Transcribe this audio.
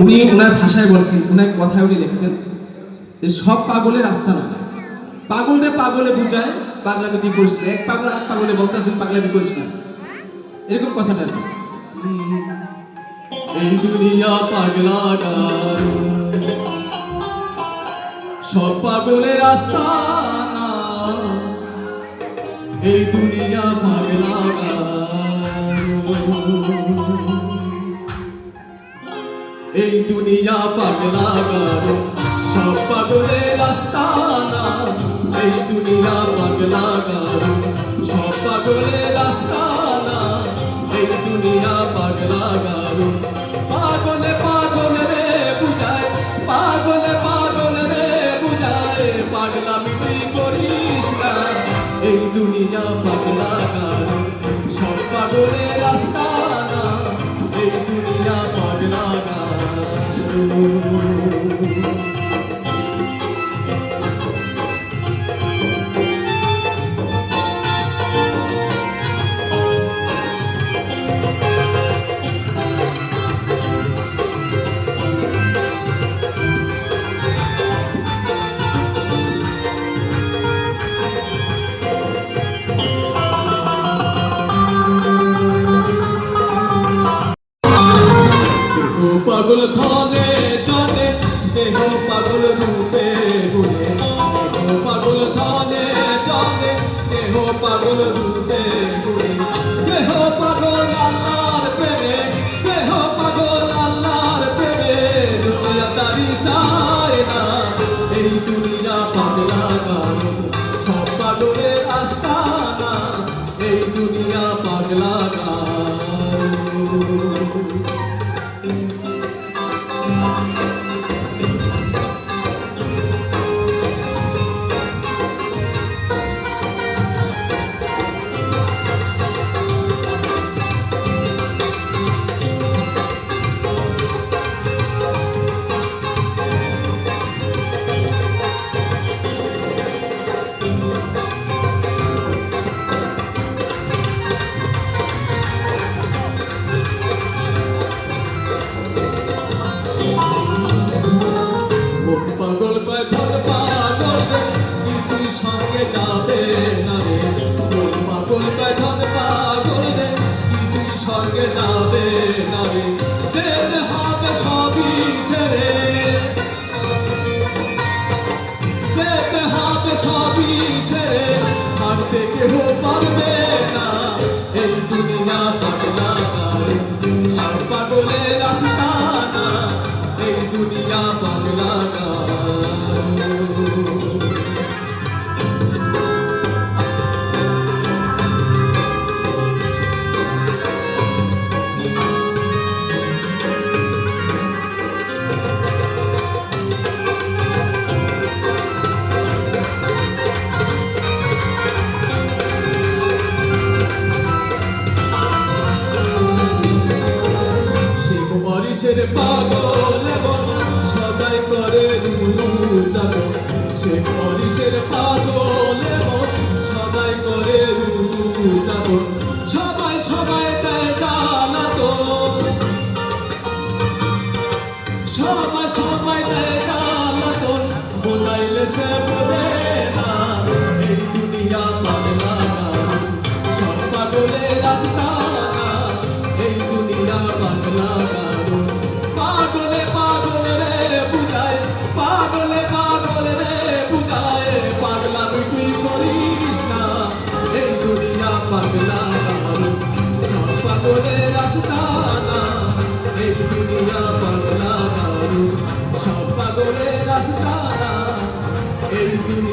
উনি ওনার ভাষায় বলছেন, ওনার কথায় উনি লিখছেন যে সব পাগলের রাস্তা না, পাগলে পাগলে বুঝায় পাগলামি দিয়ে করিস না। এক পাগলা আর পাগলে বলতে আসুন পাগলামি করিস না, এরকম কথাটা আর কি। এই দুনিয়া পাগলা গারো, সব পাগলের রাস্তা না, এই দুনিয়া পাগলা গারো, এই দুনিয়া পাগলা গারো, সব পাগলের রাস্তা না, এই দুনিয়া পাগলা গারো, সব পাগলের রাস্তা না, এই দুনিয়া পাগলা গারো। পাগলে পাগল রে বুঝায়, পাগলে পাগল রে বুঝায়, পাগলামি তুই করিস না, এই দুনিয়া পাগলা গারো, সব পাগলের রাস্তা না, এই দুনিয়া পাগলা গারো। পাগল ধনে জনে, কেহ পাগল রূপে গুণে, কেহ পাগল ধনে জনে, কেহ পাগল রূপে গুণে, কেহ পাগল আল্লাহর প্রেমে, কেহ পাগল আল্লাহর প্রেমে, দুনিয়া তারি চায় না, এই দুনিয়া পাগলা গারো, সব পাগলের আস্তানা, এই দুনিয়া পাগলা গারো। পাগল কয় ধর পাগল রে, কিছুই সঙ্গে যাবে না রে, পাগল কয় ধর পাগল রে, কিছুই সঙ্গে যাবে না রে, যেতে হবে সবই ছেড়ে, যেতে হবে সবই ছেড়ে, হাঁটতে কেহ পারবে না, এই দুনিয়া পাগলা গারো, সব পাগলের রাস্তা না, এই দুনিয়া পাগলা গারো। শিব পাগল মন সদাই করে রূজানো, শেখ মরিশের পাগল মন সদাই করে রূজানো, সবাই সবাই দেয় জ্বালাতন, সবাই সবাই দেয় জ্বালাতন, বোঝাইলে সে বোঝে না, এই দুনিয়া পাগলা গারো, সব পাগলের রাস্তা না, এই দুনিয়া পাগলা গারো। পাগলে পাগল রে বুঝায়, পাগলে পাগল রে বুঝায়, পাগলামি তুই করিস না, এই দুনিয়া পাগলা গারো, সব পাগলের রাস্তা না, এই দুনিয়া পাগলা গারো, সব পাগলের রাস্তা না, এই দুনিয়া